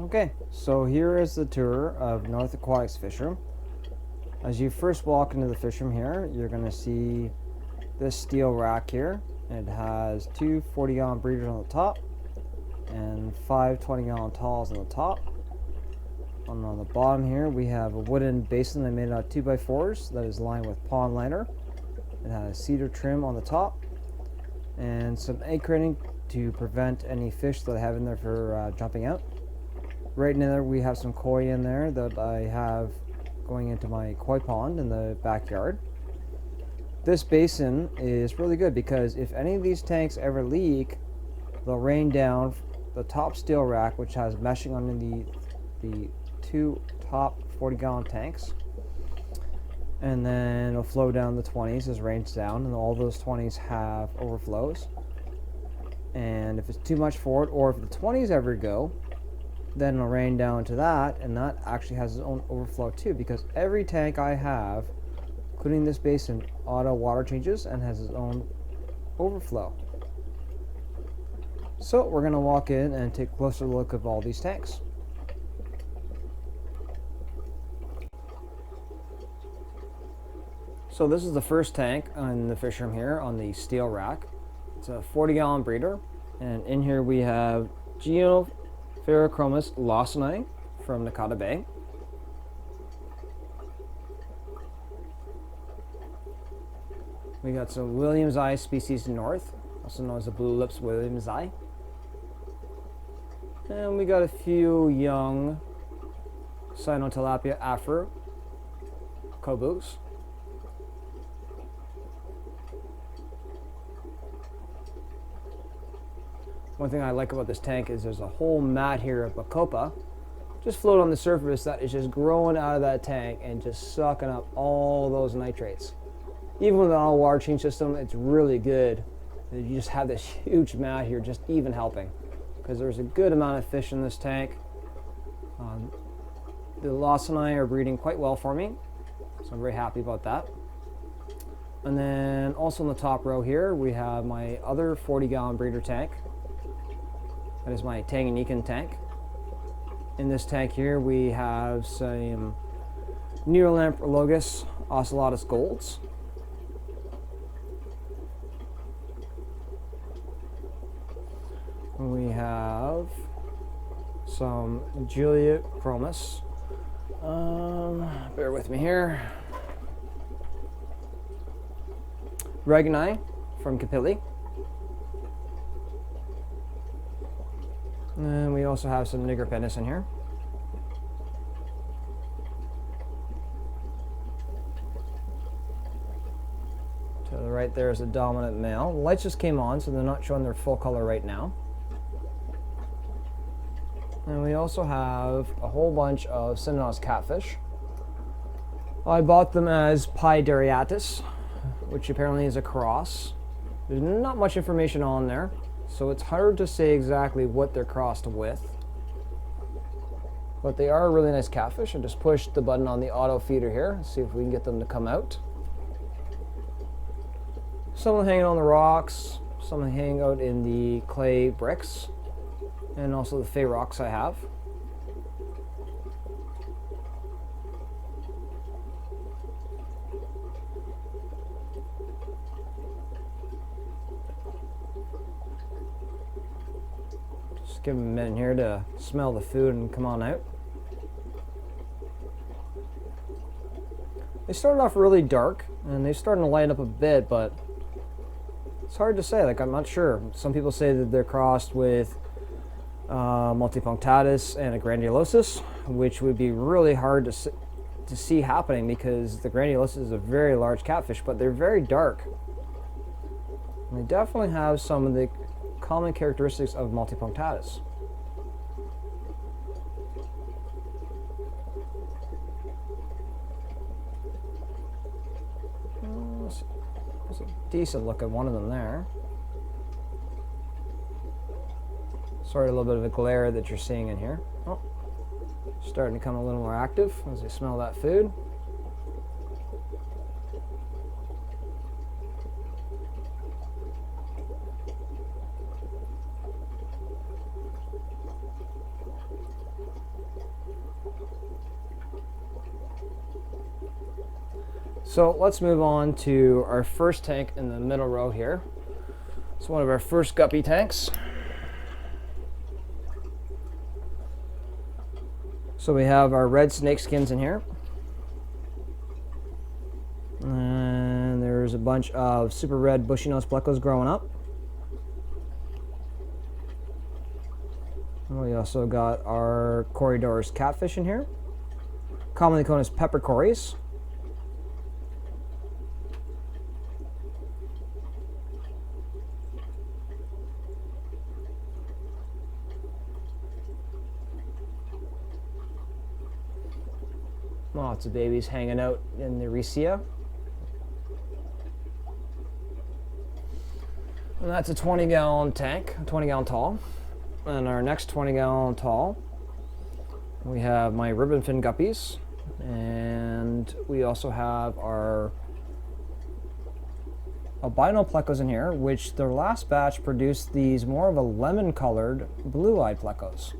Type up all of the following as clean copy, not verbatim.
Okay, so here is the tour of North Aquatics Fishroom. As you first walk into the Fishroom here, you're going to see this steel rack here. It has two 40-gallon breeders on the top and five 20-gallon talls on the top. And on the bottom here, we have a wooden basin that made out of 2x4s that is lined with pond liner. It has cedar trim on the top and some egg crating to prevent any fish that I have in there for jumping out. Right in there we have some koi in there that I have going into my koi pond in the backyard. This basin is really good because if any of these tanks ever leak, they'll rain down the top steel rack, which has meshing underneath the two top 40-gallon tanks, and then it'll flow down the 20s as it rains down, and all those 20s have overflows. And if it's too much for it, or if the 20s ever go, then it'll rain down to that, and that actually has its own overflow too, because every tank I have, including this basin, auto water changes and has its own overflow. So we're going to walk in and take a closer look at all these tanks. So this is the first tank in the fish room here on the steel rack. It's a 40-gallon breeder, and in here we have Geoferrochromis lawsoni from Nakata Bay. We got some Williams Eye species north, also known as the blue lips Williams Eye. And we got a few young Cynotilapia afro kobus. One thing I like about this tank is there's a whole mat here of bacopa just float on the surface that is just growing out of that tank and just sucking up all those nitrates. Even with an auto water change system, it's really good. You just have this huge mat here just even helping, because there's a good amount of fish in this tank. The lawsoni are breeding quite well for me, so I'm very happy about that. And then also in the top row here, we have my other 40-gallon breeder tank. That is my Tanganyikan tank. In this tank here, we have some Neurolampologus ocellatus golds. We have some Julia chromis. Bear with me here. Regani from Capilli. And we also have some Nigerpendis in here. To the right there is a dominant male. The lights just came on, so they're not showing their full color right now. And we also have a whole bunch of Synonos catfish. I bought them as Pydariatus, which apparently is a cross. There's not much information on there, so it's hard to say exactly what they're crossed with. But they are a really nice catfish. I just pushed the button on the auto feeder here, see if we can get them to come out. Some of them hanging on the rocks, some of them hanging out in the clay bricks, and also the fey rocks I have. Just give them a minute here to smell the food and come on out. They started off really dark, and they're starting to light up a bit, but it's hard to say. Like, I'm not sure. Some people say that they're crossed with multipunctatus and a granulosus, which would be really hard to see happening because the granulosus is a very large catfish, but they're very dark. And they definitely have some of the common characteristics of multipunctatus. There's a decent look at one of them there. Sorry, a little bit of a glare that you're seeing in here. Oh, starting to become a little more active as they smell that food. So let's move on to our first tank in the middle row here. It's one of our first guppy tanks. So we have our red snake skins in here. And there's a bunch of super red bushy nose plecos growing up. And we also got our corridors catfish in here, commonly known as pepper cories. Lots of babies hanging out in the Riccia. And that's a 20-gallon tank, 20-gallon tall. And our next 20-gallon tall, we have my ribbon fin guppies. And we also have our albino plecos in here, which their last batch produced these more of a lemon-colored, blue-eyed plecos.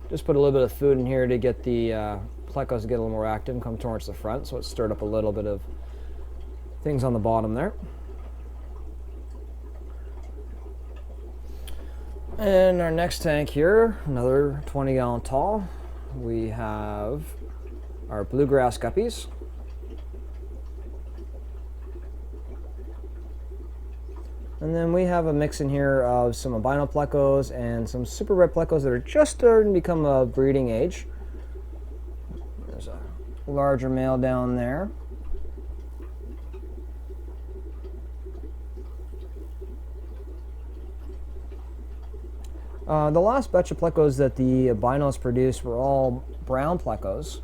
Just put a little bit of food in here to get the plecos to get a little more active and come towards the front, so it stirred up a little bit of things on the bottom there. And our next tank here, another 20-gallon tall, we have our bluegrass guppies. And then we have a mix in here of some albino plecos and some super red plecos that are just starting to become a breeding age. There's a larger male down there. The last batch of plecos that the albinos produced were all brown plecos.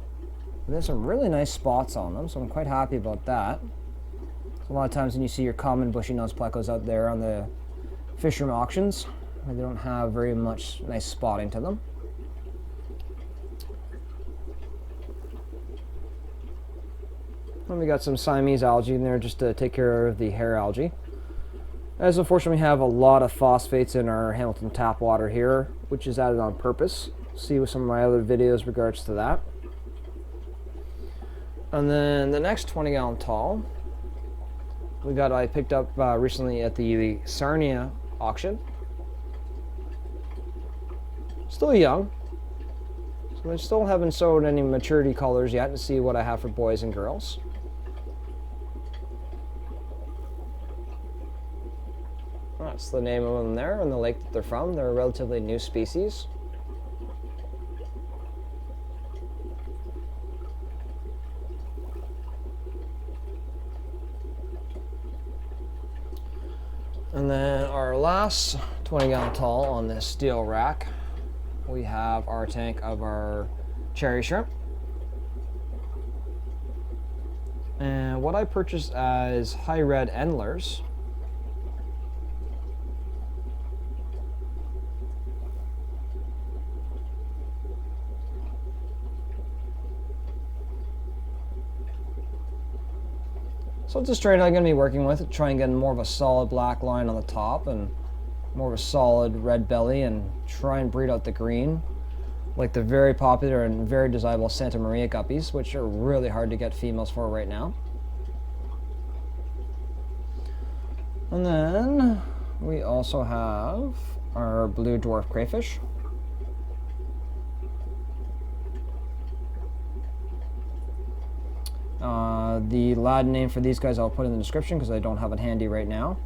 There's some really nice spots on them, so I'm quite happy about that. A lot of times when you see your common bushy nose plecos out there on the Fishroom auctions, they don't have very much nice spotting to them. And we got some Siamese algae in there just to take care of the hair algae. As unfortunately we have a lot of phosphates in our Hamilton tap water here, which is added on purpose. See with some of my other videos regards to that. And then the next 20-gallon tall, I picked up recently at the Sarnia auction. Still young, so I still haven't showed any maturity colors yet to see what I have for boys and girls. That's the name of them there and the lake that they're from. They're a relatively new species. And then our last 20-gallon tall on this steel rack, we have our tank of our cherry shrimp. And what I purchased as high red endlers. So it's a strain I'm going to be working with, try and get more of a solid black line on the top and more of a solid red belly, and try and breed out the green, like the very popular and very desirable Santa Maria guppies, which are really hard to get females for right now. And then we also have our blue dwarf crayfish. The Latin name for these guys I'll put in the description because I don't have it handy right now.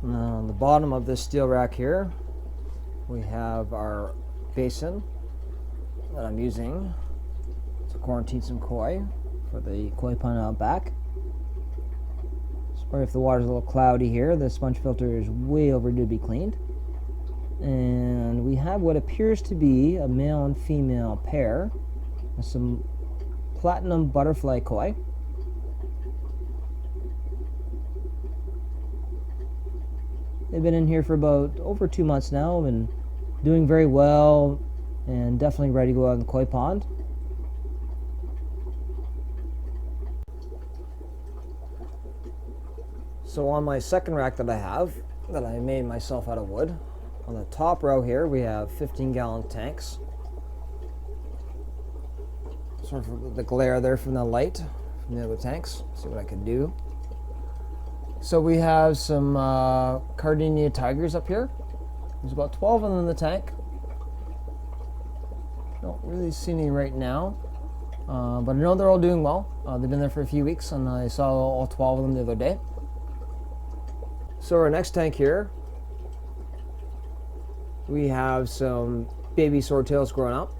On the bottom of this steel rack here, we have our basin that I'm using to quarantine some koi for the koi pond out back. Sorry if the water's a little cloudy here. The sponge filter is way overdue to be cleaned. And we have what appears to be a male and female pair with some platinum butterfly koi. They've been in here for about over 2 months now and doing very well, and definitely ready to go out in the koi pond. So on my second rack that I have, that I made myself out of wood, on the top row here we have 15-gallon tanks. Sort of the glare there from the light from the other tanks. See what I can do. So we have some Cardinia tigers up here. There's about 12 of them in the tank. Don't really see any right now, but I know they're all doing well. They've been there for a few weeks, and I saw all 12 of them the other day. So our next tank here, we have some baby swordtails growing up.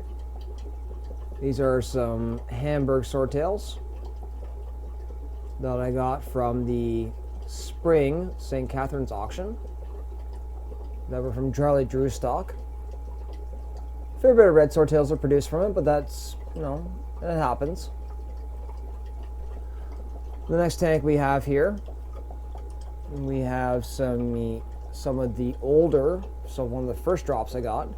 These are some Hamburg swordtails that I got from the spring St. Catherine's auction that were from Charlie Drew's stock. A fair bit of red swordtails are produced from it, but that's, you know, it happens. The next tank we have here, we have some of the older, so one of the first drops I got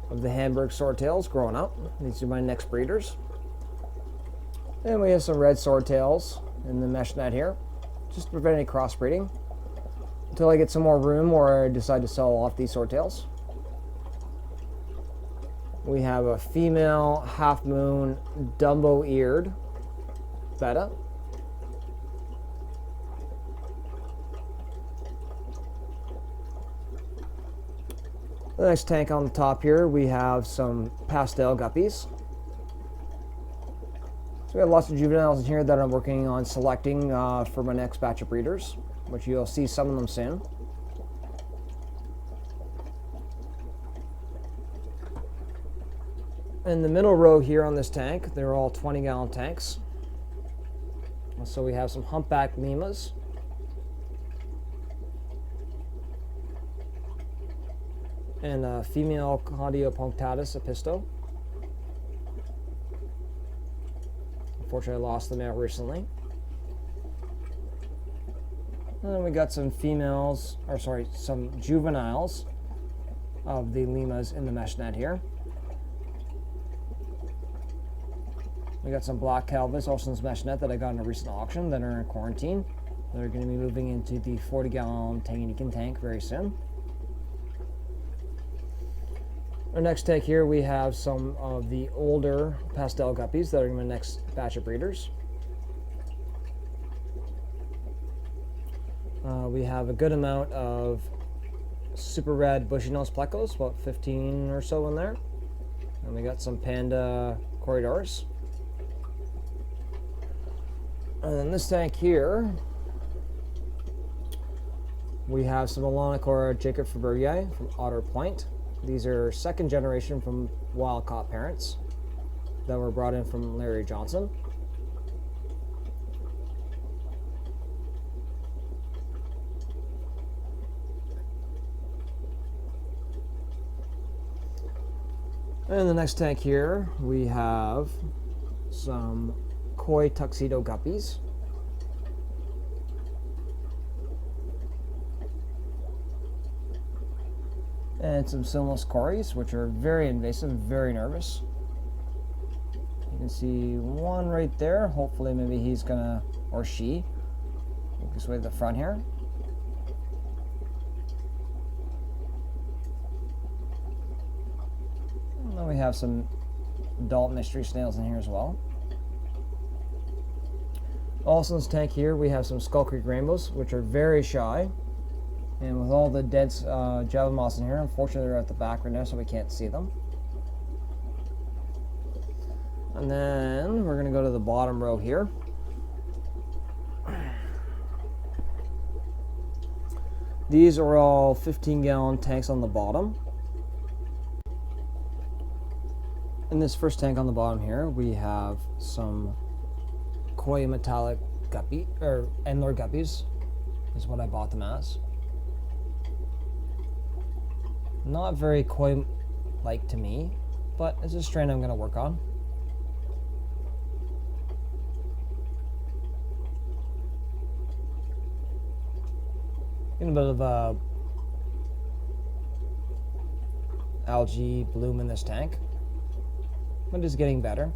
of the Hamburg swordtails growing up. These are my next breeders. And we have some red swordtails in the mesh net here, just to prevent any crossbreeding until I get some more room or I decide to sell off these swordtails. We have a female half moon Dumbo-eared betta. The next tank on the top here, we have some pastel guppies. So we have lots of juveniles in here that I'm working on selecting for my next batch of breeders, which you'll see some of them soon. In the middle row here on this tank, they're all 20-gallon tanks. So we have some humpback limas. And a female Condio punctatus episto. Unfortunately, I lost the male recently. And then we got some females, or sorry, some juveniles of the limas in the mesh net here. We got some black Calvis, also in this mesh net that I got in a recent auction that are in quarantine. They're going to be moving into the 40-gallon Tanganikan tank very soon. Our next tank here, we have some of the older pastel guppies that are in my next batch of breeders. We have a good amount of super red bushy nose plecos, about 15 or so in there. And we got some panda corridors. And then this tank here, we have some Melanochora Jacob Fabergé from Otter Point. These are second generation from wild caught parents that were brought in from Larry Johnson. And the next tank here, we have some koi tuxedo guppies. And some Sinless cories, which are very invasive, very nervous. You can see one right there. Hopefully maybe he's gonna, or she, make his way to the front here. And then we have some adult mystery snails in here as well. Also in this tank here, we have some Skull Creek rainbows, which are very shy. And with all the dead Java moss in here, unfortunately they're at the back right now, so we can't see them. And then we're going to go to the bottom row here. These are all 15-gallon tanks on the bottom. In this first tank on the bottom here, we have some koi metallic guppy, or Endlord guppies, is what I bought them as. Not very koi-like to me, but it's a strain I'm going to work on. Getting a bit of algae bloom in this tank. But it's getting better.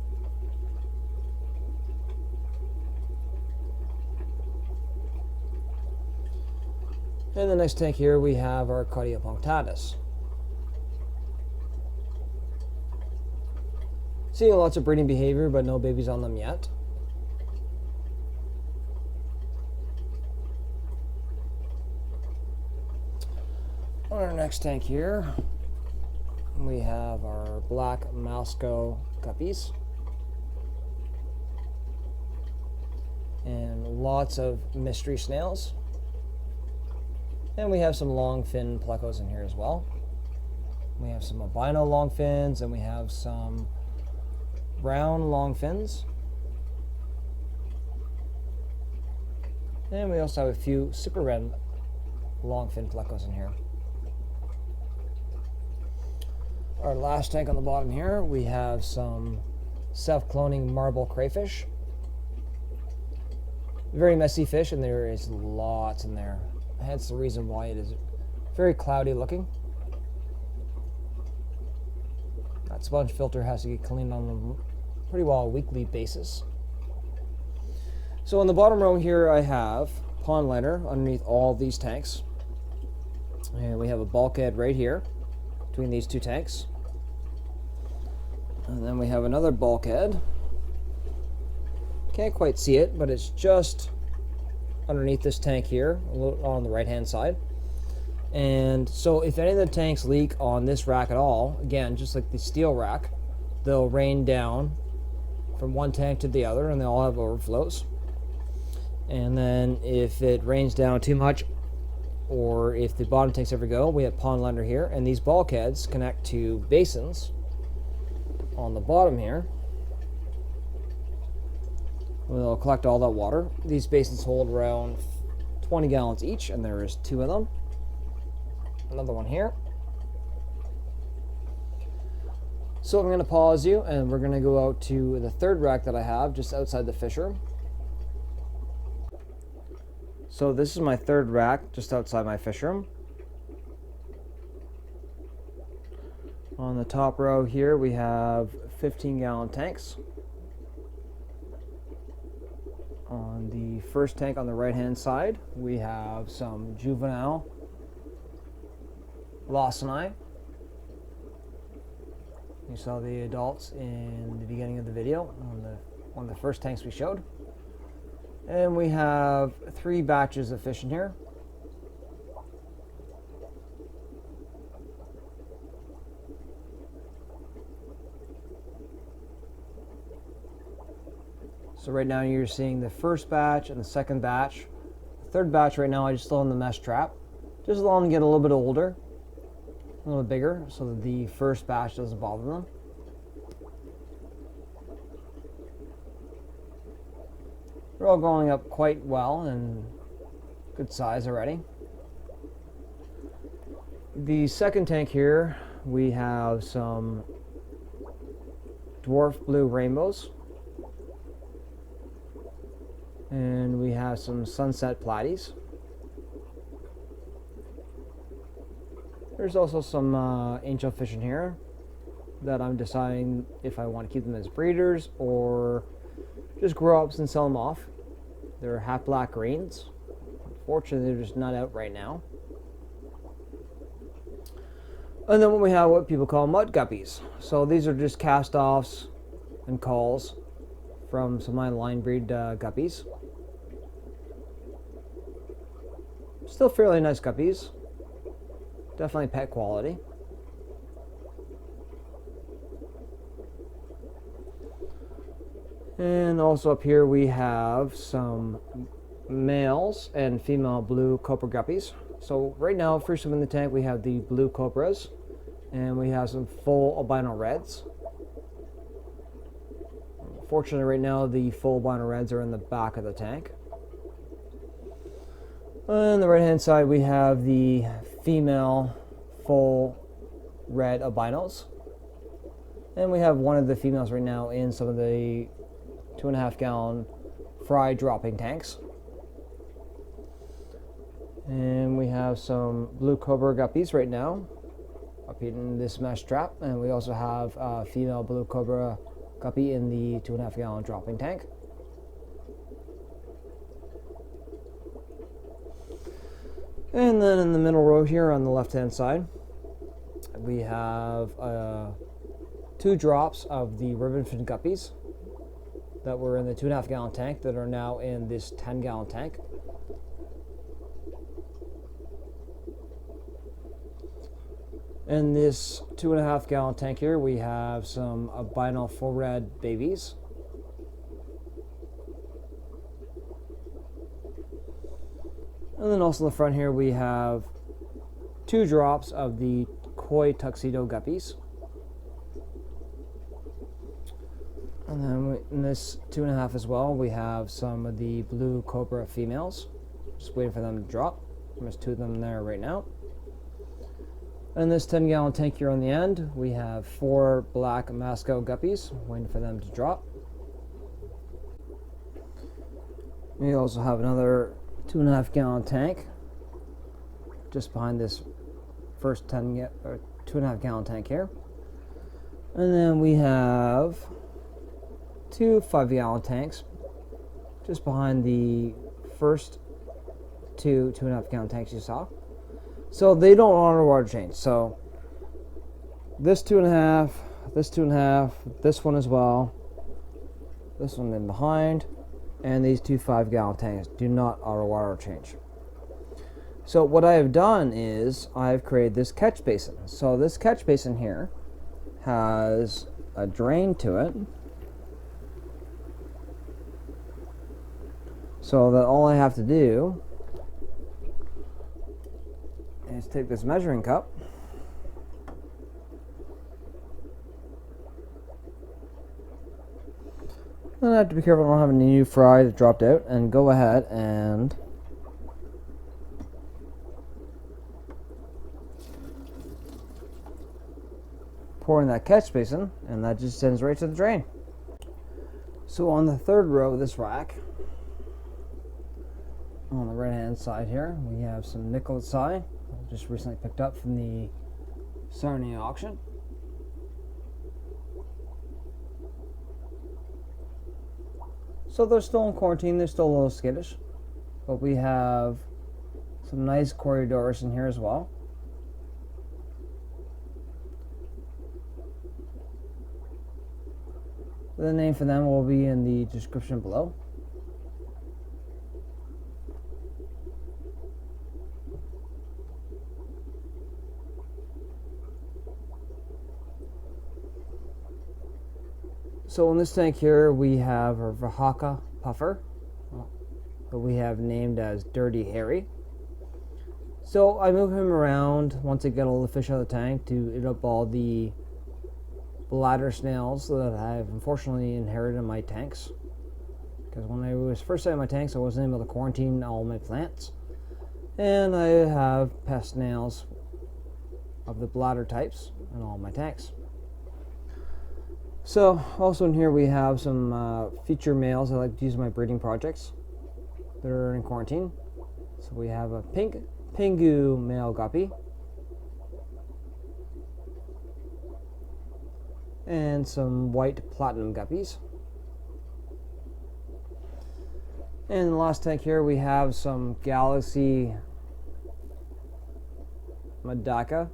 In the next tank here, we have our Cardia punctatus. Seeing lots of breeding behavior, but no babies on them yet. On our next tank here, we have our black Malsco guppies. And lots of mystery snails. And we have some long fin plecos in here as well. We have some albino long fins, and we have some brown long fins. And we also have a few super red long fin plecos in here. Our last tank on the bottom here, we have some self-cloning marble crayfish. Very messy fish, and there is lots in there. Hence the reason why it is very cloudy looking. That sponge filter has to get cleaned on a pretty well weekly basis. So on the bottom row here, I have pond liner underneath all these tanks. And we have a bulkhead right here between these two tanks. And then we have another bulkhead. Can't quite see it, but it's just underneath this tank here, a little on the right hand side. And so if any of the tanks leak on this rack at all, again, just like the steel rack, they'll rain down from one tank to the other, and they all have overflows. And then if it rains down too much, or if the bottom tanks ever go, we have pond liner here, and these bulkheads connect to basins on the bottom here. We'll collect all that water. These basins hold around 20 gallons each, and there is 2 of them. Another one here. So I'm going to pause you, and we're going to go out to the third rack that I have just outside the fish room. So this is my third rack just outside my fish room. On the top row here, we have 15-gallon tanks. On the first tank on the right-hand side, we have some juvenile Lawsoni. You saw the adults in the beginning of the video on one of the first tanks we showed. And we have 3 batches of fish in here. So right now you're seeing the first batch and the second batch. The third batch right now I just throw in the mesh trap. Just allow them to get a little bit older, a little bit bigger, so that the first batch doesn't bother them. They're all growing up quite well and good size already. The second tank here, we have some dwarf blue rainbows. And we have some sunset platies. There's also some angelfish in here that I'm deciding if I want to keep them as breeders or just grow ups and sell them off. They're half black greens. Unfortunately, they're just not out right now. And then we have what people call mud guppies. So these are just cast-offs and calls from some of my line breed guppies. Still fairly nice guppies. Definitely pet quality. And also up here we have some males and female blue cobra guppies. So right now, first in the tank, we have the blue cobras, and we have some full albino reds. Fortunately, right now the full albino reds are in the back of the tank. On the right hand side, we have the female full red albinos, and we have one of the females right now in some of the 2.5 gallon fry dropping tanks. And we have some blue cobra guppies right now up in this mesh trap, and we also have a female blue cobra guppy in the 2.5 gallon dropping tank. And then in the middle row here on the left hand side, we have 2 drops of the ribbon fin guppies that were in the 2.5 gallon tank that are now in this 10 gallon tank. In this 2.5 gallon tank here, we have some albino full red babies. And then also in the front here, we have 2 drops of the koi tuxedo guppies. And then in this 2.5 as well, we have some of the blue cobra females. Just waiting for them to drop. There's 2 of them there right now. In this 10 gallon tank here on the end, we have 4 black Masco guppies, waiting for them to drop. We also have another 2.5 gallon tank just behind this first 2.5 gallon tank here. And then we have 2 5 gallon tanks just behind the first 2 2.5 gallon tanks you saw. So they don't honor water change. So this 2.5, this 2.5, this one as well, this one in behind, and these 2 5 gallon tanks do not auto water change. So what I have done is I've created this catch basin. So this catch basin here has a drain to it, so that all I have to do is take this measuring cup and I have to be careful I don't have any new fry that dropped out, and go ahead and pour in that catch basin, and that just sends right to the drain. So on the 3rd row of this rack, on the right hand side here, we have some nickel I just recently picked up from the Sarnia auction. So they're still in quarantine, they're still a little skittish, but we have some nice corridors in here as well. The name for them will be in the description below. So in this tank here, we have a Vahaka puffer that we have named as Dirty Harry. So I move him around once I get all the fish out of the tank to eat up all the bladder snails that I've unfortunately inherited in my tanks. Because when I was first setting my tanks, I wasn't able to quarantine all my plants. And I have pest snails of the bladder types in all my tanks. So also in here we have some feature males I like to use in my breeding projects that are in quarantine. So we have a pink Pingu male guppy and some white platinum guppies. And in the last tank here we have some Galaxy Madaka.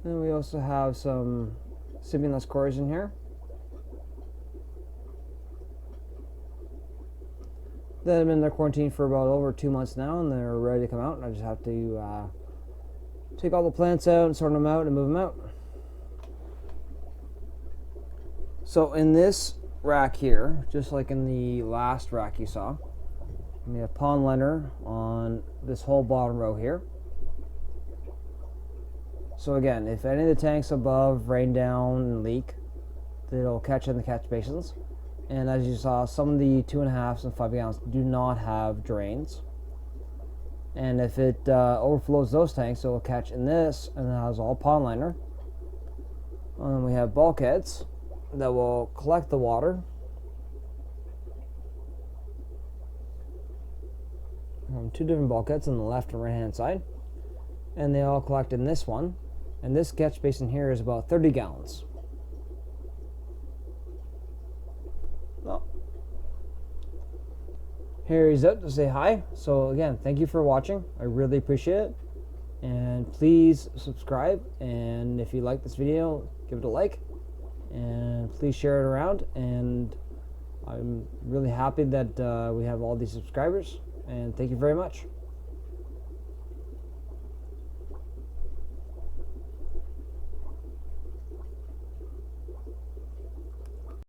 And we also have some Simulus cores in here that have been in their quarantine for about over 2 months now, and they're ready to come out. And I just have to take all the plants out and sort them out and move them out. So in this rack here, just like in the last rack you saw, we have pond liner on this whole bottom row here. So again, if any of the tanks above rain down and leak, they'll catch in the catch basins. And as you saw, some of the 2.5 and 5 gallons do not have drains. And if it overflows those tanks, it will catch in this, and it has all pond liner. And then we have bulkheads that will collect the water from 2 different bulkheads on the left and right hand side, and they all collect in this one. And this catch basin here is about 30 gallons. Well, here he's out to say hi. So again, thank you for watching. I really appreciate it. And please subscribe. And if you like this video, give it a like. And please share it around. And I'm really happy that we have all these subscribers. And thank you very much.